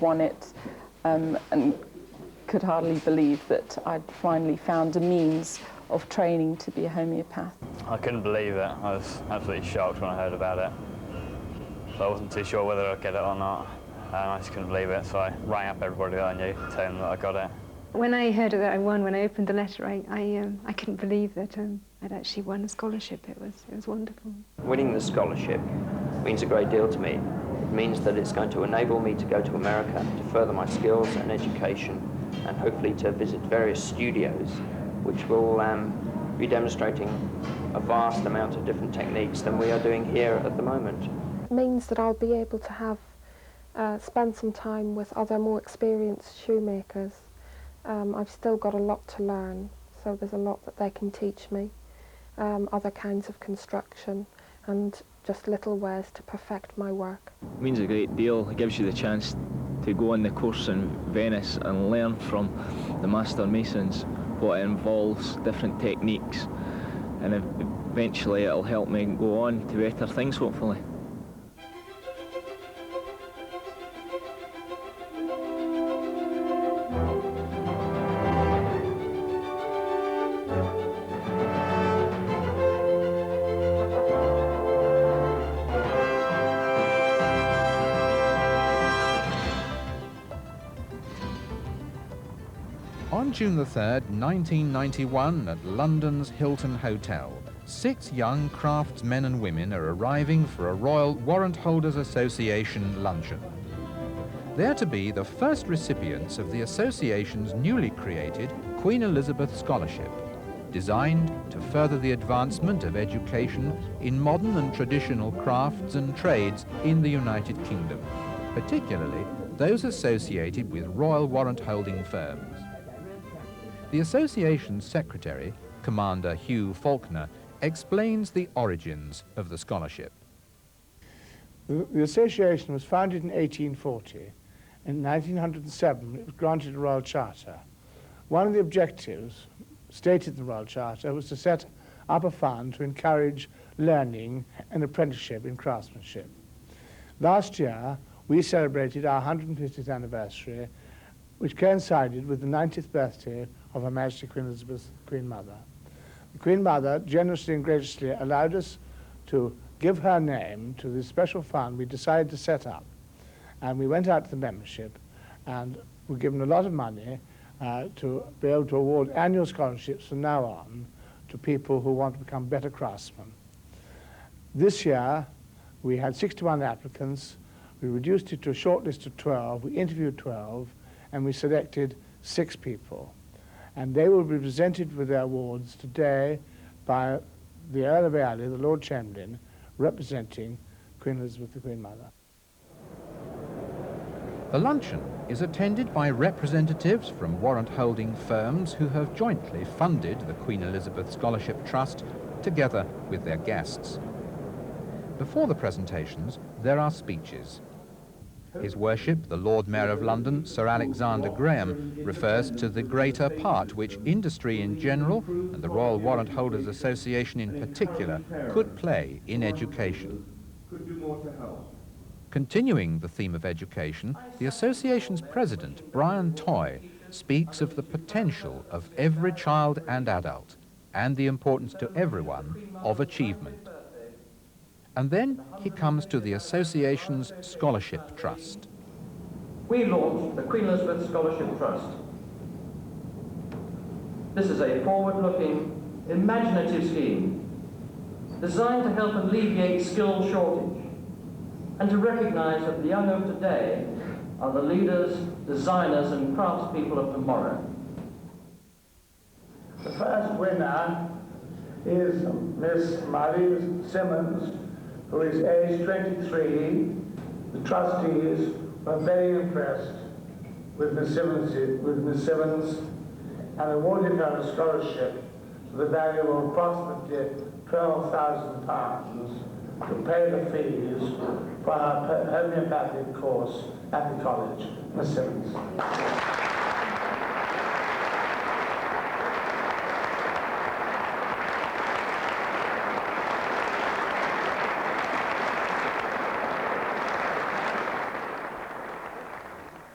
won it, and could hardly believe that I'd finally found a means of training to be a homeopath. I couldn't believe it. I was absolutely shocked when I heard about it. So I wasn't too sure whether I'd get it or not, and I just couldn't believe it, so I rang up everybody that I knew, telling them that I got it. When I heard that I won, when I opened the letter, I couldn't believe that I'd actually won a scholarship. It was wonderful. Winning the scholarship means a great deal to me. It means that it's going to enable me to go to America to further my skills and education, and hopefully to visit various studios which will be demonstrating a vast amount of different techniques than we are doing here at the moment. It means that I'll be able to have spend some time with other more experienced shoemakers. I've still got a lot to learn, so there's a lot that they can teach me, other kinds of construction and just little ways to perfect my work. It means a great deal. It gives you the chance to go on the course in Venice and learn from the master masons what it involves, different techniques, and eventually it'll help me go on to better things, hopefully. On June the 3rd, 1991, at London's Hilton Hotel, 6 young craftsmen and women are arriving for a Royal Warrant Holders Association luncheon. They're to be the first recipients of the association's newly created Queen Elizabeth Scholarship, designed to further the advancement of education in modern and traditional crafts and trades in the United Kingdom, particularly those associated with royal warrant-holding firms. The association's secretary, Commander Hugh Faulkner, explains the origins of the scholarship. The association was founded in 1840. In 1907, it was granted a royal charter. One of the objectives stated in the royal charter was to set up a fund to encourage learning and apprenticeship in craftsmanship. Last year, we celebrated our 150th anniversary, which coincided with the 90th birthday of Her Majesty Queen Elizabeth, Queen Mother. The Queen Mother generously and graciously allowed us to give her name to this special fund we decided to set up. And we went out to the membership and were given a lot of money to be able to award annual scholarships from now on to people who want to become better craftsmen. This year, we had 61 applicants. We reduced it to a short list of 12. We interviewed 12, and we selected 6 people. And they will be presented with their awards today by the Earl of Airlie, the Lord Chamberlain, representing Queen Elizabeth, the Queen Mother. The luncheon is attended by representatives from warrant-holding firms who have jointly funded the Queen Elizabeth Scholarship Trust, together with their guests. Before the presentations, there are speeches. His Worship, the Lord Mayor of London, Sir Alexander Graham, refers to the greater part which industry in general, and the Royal Warrant Holders Association in particular, could play in education. Continuing the theme of education, the association's president, Brian Toy, speaks of the potential of every child and adult, and the importance to everyone of achievement. And then he comes to the association's Scholarship Trust. We launched the Queen Elizabeth Scholarship Trust. This is a forward-looking, imaginative scheme designed to help alleviate skill shortage and to recognize that the young of today are the leaders, designers and craftspeople of tomorrow. The first winner is Miss Marliese Symons, who is age 23. The trustees were very impressed with Miss Symons and awarded her a scholarship to the value of approximately £12,000 to pay the fees for her homeopathic course at the college. Miss Symons.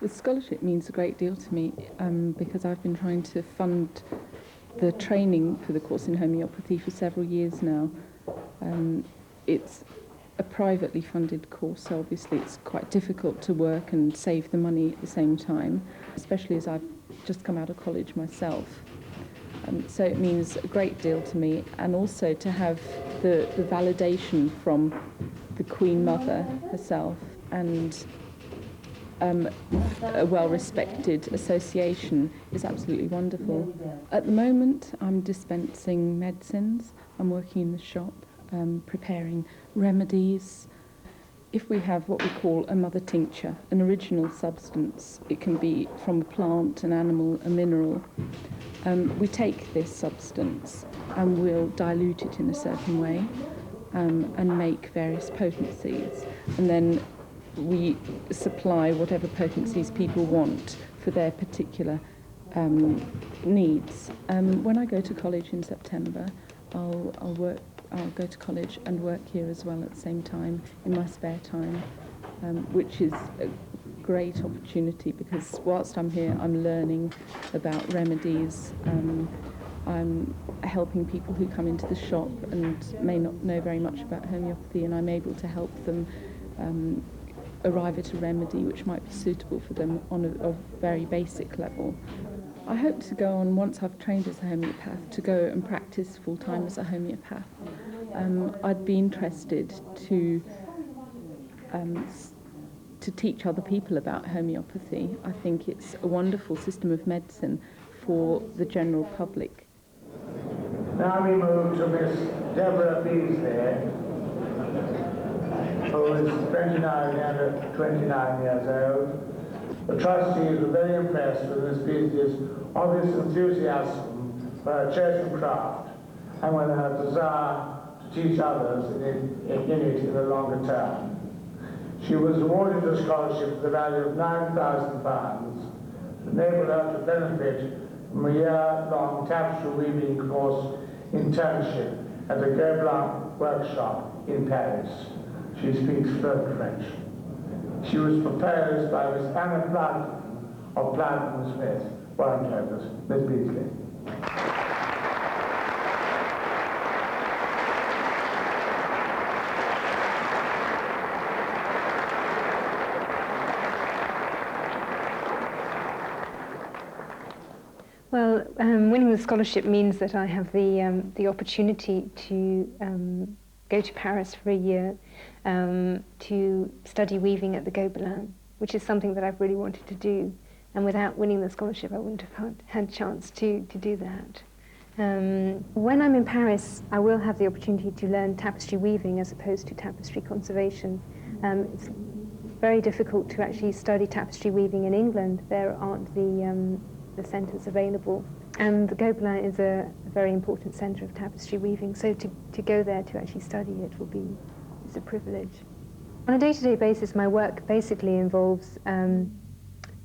The scholarship means a great deal to me because I've been trying to fund the training for the course in homeopathy for several years now. It's a privately funded course, so obviously it's quite difficult to work and save the money at the same time, especially as I've just come out of college myself. So it means a great deal to me, and also to have the validation from the Queen Mother herself and a well-respected association is absolutely wonderful. At the moment, I'm dispensing medicines. I'm working in the shop, preparing remedies. If we have what we call a mother tincture, an original substance, it can be from a plant, an animal, a mineral. We take this substance and we'll dilute it in a certain way and make various potencies. And then we supply whatever potencies people want for their particular needs. When I go to college in September, I'll go to college and work here as well at the same time in my spare time, which is a great opportunity because whilst I'm here, I'm learning about remedies. I'm helping people who come into the shop and may not know very much about homeopathy, and I'm able to help them arrive at a remedy which might be suitable for them on a very basic level. I hope to go on, once I've trained as a homeopath, to go and practice full-time as a homeopath. I'd be interested to teach other people about homeopathy. I think it's a wonderful system of medicine for the general public. Now we move to Miss Deborah Fiette, who is 29 years old. The trustees were very impressed with Miss Fiette's obvious enthusiasm for her chosen craft and with her desire to teach others in it in the longer term. She was awarded a scholarship to the value of £9,000 to enable her to benefit from a year-long tapestry weaving course internship at the Gobelin workshop in Paris. She speaks fluent French. She was proposed by Miss Anna Plowden of Plowden Smith, Warrant, Miss Beasley. Well, winning the scholarship means that I have the opportunity to go to Paris for a year to study weaving at the Gobelin, which is something that I've really wanted to do. And without winning the scholarship, I wouldn't have had a chance to do that. When I'm in Paris, I will have the opportunity to learn tapestry weaving as opposed to tapestry conservation. It's very difficult to actually study tapestry weaving in England. There aren't the centres available. And the Gobelin is a very important centre of tapestry weaving, so to go there to actually study it is a privilege. On a day-to-day basis, my work basically involves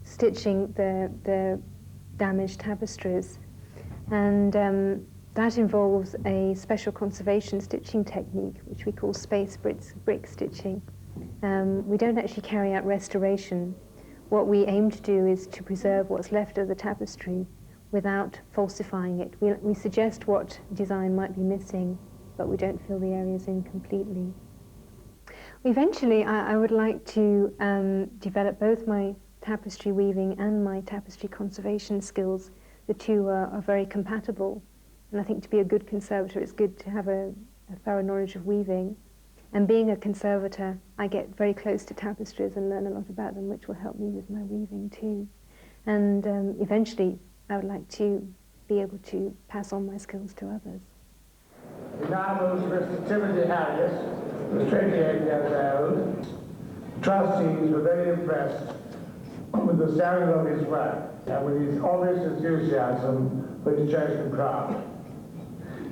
stitching the damaged tapestries, and that involves a special conservation stitching technique, which we call space brick stitching. We don't actually carry out restoration. What we aim to do is to preserve what's left of the tapestry without falsifying it. We suggest what design might be missing, but we don't fill the areas in completely. Eventually, I would like to develop both my tapestry weaving and my tapestry conservation skills. The two are very compatible, and I think to be a good conservator, it's good to have a thorough knowledge of weaving. And being a conservator, I get very close to tapestries and learn a lot about them, which will help me with my weaving too. And eventually, I would like to be able to pass on my skills to others. We now move to Mr. Timothy Harris, who is 28 years old. Trustees were very impressed with the standard of his work and with his obvious enthusiasm for his chosen craft.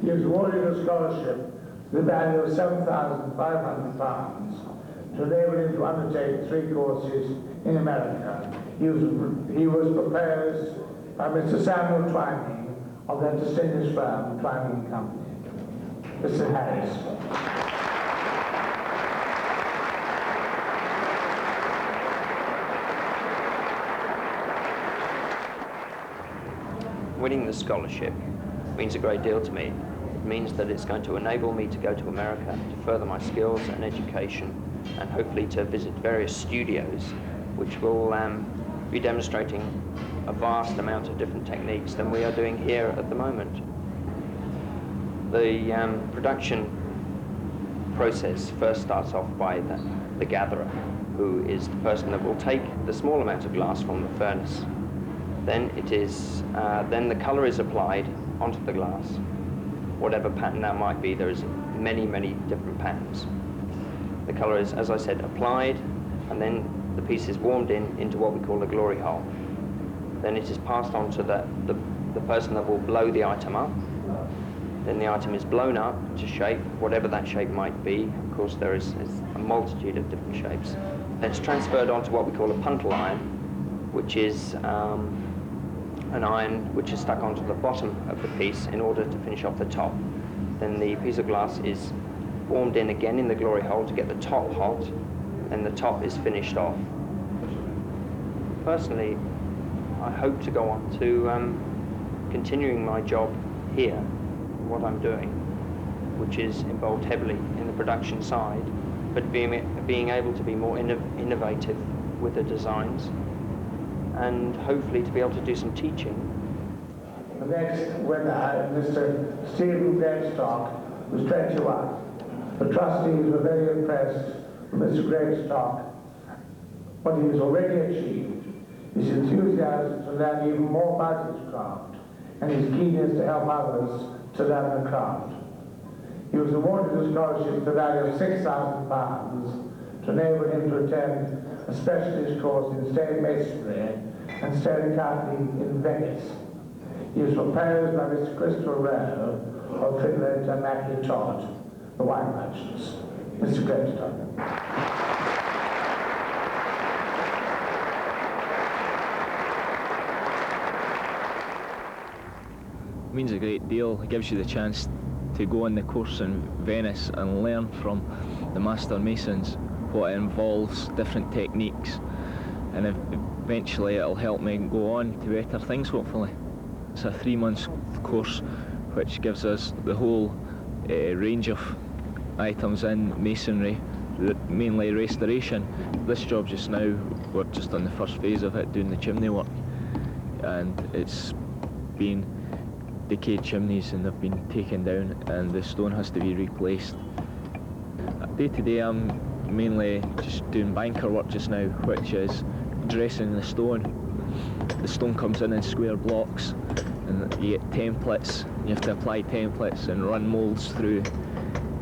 He was awarded a scholarship to the value of £7,500 to enable him to undertake 3 courses in America. He was proposed by Mr. Samuel Twining of their distinguished firm, Twining Company. Mr. Harris. winning the scholarship means a great deal to me. It means that it's going to enable me to go to America to further my skills and education, and hopefully to visit various studios which will be demonstrating a vast amount of different techniques than we are doing here at the moment. The production process first starts off by the gatherer, who is the person that will take the small amount of glass from the furnace. Then then the colour is applied onto the glass, whatever pattern that might be. There is many, many different patterns. The colour is, as I said, applied, and then the piece is warmed into what we call a glory hole. Then it is passed on to the person that will blow the item up. Then the item is blown up to shape, whatever that shape might be. Of course, there is a multitude of different shapes. Then it's transferred onto what we call a puntal iron, which is an iron which is stuck onto the bottom of the piece in order to finish off the top. Then the piece of glass is warmed in again in the glory hole to get the top hot, and the top is finished off. Personally, I hope to go on to continuing my job here, what I'm doing, which is involved heavily in the production side, but being able to be more innovative with the designs, and hopefully to be able to do some teaching. The next winner, Mr. Steven Gravestock, was 21. The trustees were very impressed with Mr. Gravestock, what he has already achieved, his enthusiasm to learn even more about his craft, and his keenness to help others to learn the craft. He was awarded a scholarship to the value of £6,000 to enable him to attend a specialist course in stonemasonry and stonecarving in Venice. He was proposed by Mr. Crystal Rowe of Finland and Mackie Todd, the wine merchants. Mr. Gravestock. It means a great deal. It gives you the chance to go on the course in Venice and learn from the master masons what involves different techniques, and eventually it'll help me go on to better things, hopefully. It's a 3-month course which gives us the whole range of items in masonry, mainly restoration. This job just now, we're just on the first phase of it, doing the chimney work, and it's been decayed chimneys and they've been taken down and the stone has to be replaced. Day to day I'm mainly just doing banker work just now, which is dressing the stone. The stone comes in square blocks and you get templates. You have to apply templates and run moulds through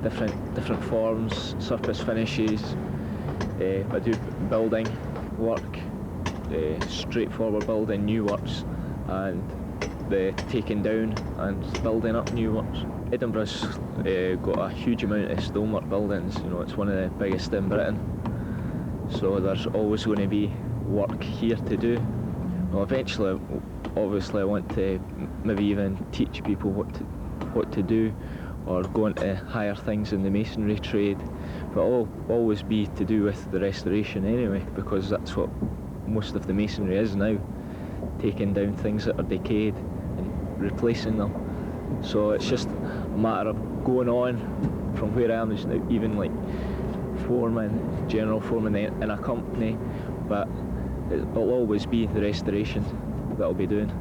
different forms, surface finishes. I do building work, straightforward building, new works, and the taking down and building up new works. Edinburgh's got a huge amount of stonework buildings. You know, it's one of the biggest in Britain, so there's always going to be work here to do. Well, eventually, obviously, I want to maybe even teach people what to do, or go into higher things in the masonry trade, but it'll always be to do with the restoration anyway, because that's what most of the masonry is now, taking down things that are decayed and replacing them. So it's just a matter of going on from where I am just now, even like foreman, general foreman in a company, but it'll always be the restoration that I'll be doing.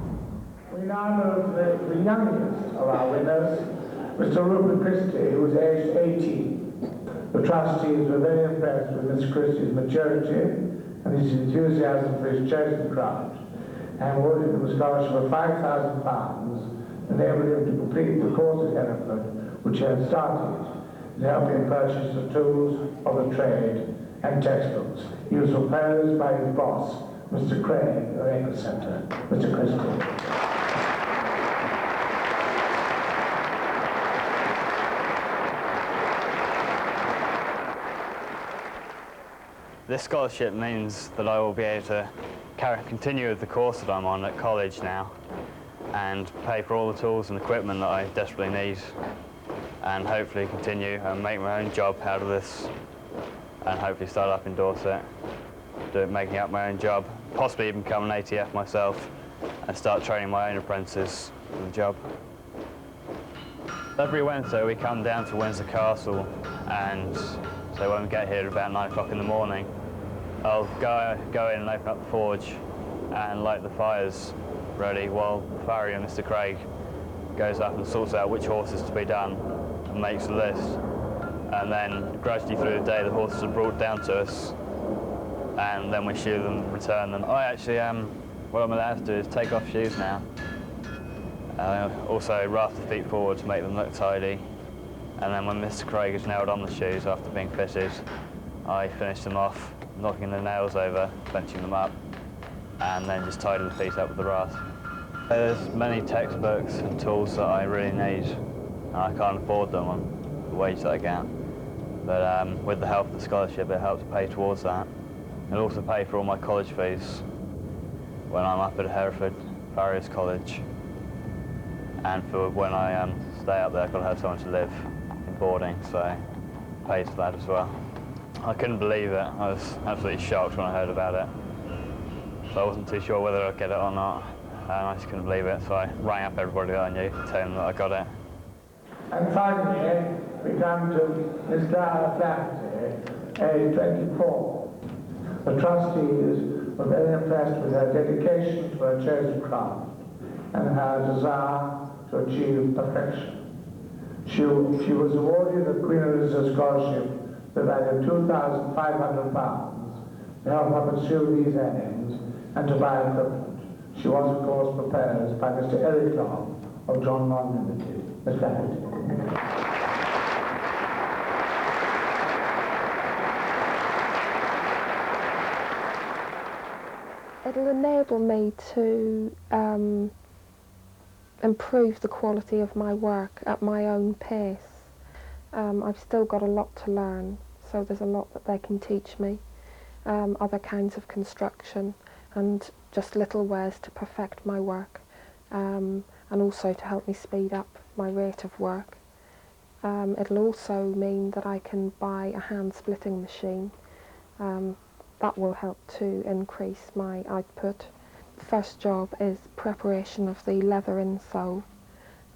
We now move to the youngest of our winners, Mr. Rupert Christie, who was aged 18. The trustees were very impressed with Mr. Christie's maturity and his enthusiasm for his chosen craft, and awarded him a scholarship of £5,000, enabled him to complete the course at Hereford, which he had started, and help him purchase the tools of the trade and textbooks. He was proposed by his boss, Mr. Craig of Acre Centre. Mr. Christie. This scholarship means that I will be able to continue with the course that I'm on at college now and pay for all the tools and equipment that I desperately need, and hopefully continue and make my own job out of this, and hopefully start up in Dorset, making up my own job, possibly even become an ATF myself and start training my own apprentices for the job. Every Wednesday we come down to Windsor Castle, and so when we get here at about 9 o'clock in the morning, I'll go in and open up the forge and light the fires ready while the farrier, Mr. Craig, goes up and sorts out which horses to be done and makes a list. And then gradually through the day the horses are brought down to us, and then we shoe them, return them. I actually what I'm allowed to do is take off shoes now. Also raft the feet forward to make them look tidy. And then when Mr. Craig has nailed on the shoes after being fitted, I finish them off, knocking the nails over, benching them up, and then just tidy the feet up with the rasp. There's many textbooks and tools that I really need, and I can't afford them on the wage that I get. But with the help of the scholarship, it helps pay towards that. It'll also pay for all my college fees when I'm up at Hereford Farriers College, and for when I stay up there, I've got to have somewhere to live in boarding, so it pays for that as well. I couldn't believe it. I was absolutely shocked when I heard about it. So I wasn't too sure whether I'd get it or not, and I just couldn't believe it, so I rang up everybody that I knew to tell them that I got it. And finally, we come to Mr. Flaherty, age 24. The trustees were very impressed with her dedication to her chosen craft and her desire to achieve perfection. She was awarded a Queen Elizabeth Scholarship the value of £2,500 to help her pursue these aims and to buy equipment. She was, of course, proposed by Mr. Eric Clark of John Long Limited. Ms. Flaherty. It'll enable me to improve the quality of my work at my own pace. I've still got a lot to learn, so there's a lot that they can teach me. Other kinds of construction and just little ways to perfect my work, and also to help me speed up my rate of work. It'll also mean that I can buy a hand splitting machine. That will help to increase my output. The first job is preparation of the leather insole,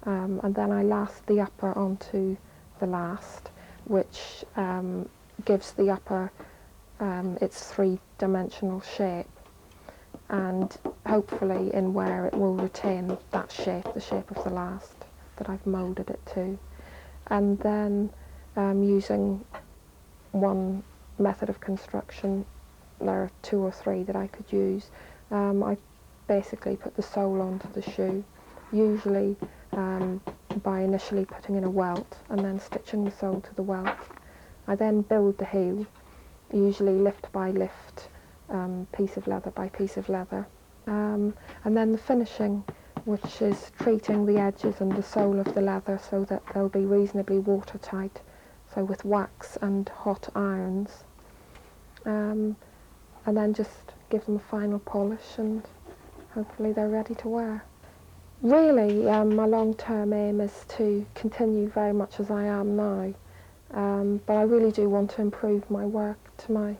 and then I last the upper onto the last, which gives the upper its three-dimensional shape, and hopefully in where it will retain that shape, the shape of the last that I've moulded it to. And then using one method of construction, there are 2 or 3 that I could use. I basically put the sole onto the shoe, usually by initially putting in a welt and then stitching the sole to the welt. I then build the heel, usually lift by lift, piece of leather by piece of leather. And then the finishing, which is treating the edges and the sole of the leather so that they'll be reasonably watertight, so with wax and hot irons. And then just give them a final polish and hopefully they're ready to wear. Really, my long-term aim is to continue very much as I am now, but I really do want to improve my work to my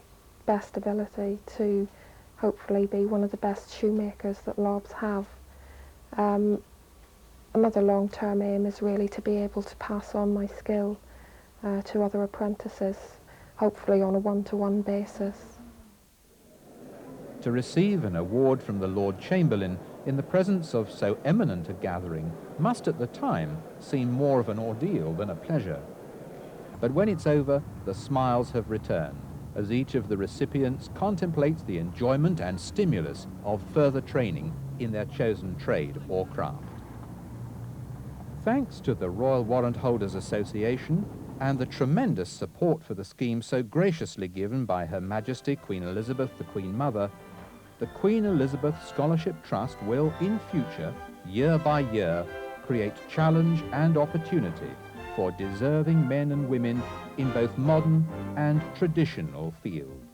best ability to hopefully be one of the best shoemakers that Lobs have. Another long-term aim is really to be able to pass on my skill to other apprentices, hopefully on a one-to-one basis. To receive an award from the Lord Chamberlain in the presence of so eminent a gathering must at the time seem more of an ordeal than a pleasure. But when it's over, the smiles have returned, as each of the recipients contemplates the enjoyment and stimulus of further training in their chosen trade or craft. Thanks to the Royal Warrant Holders Association and the tremendous support for the scheme so graciously given by Her Majesty Queen Elizabeth the Queen Mother, the Queen Elizabeth Scholarship Trust will, in future, year by year, create challenge and opportunity for deserving men and women in both modern and traditional fields.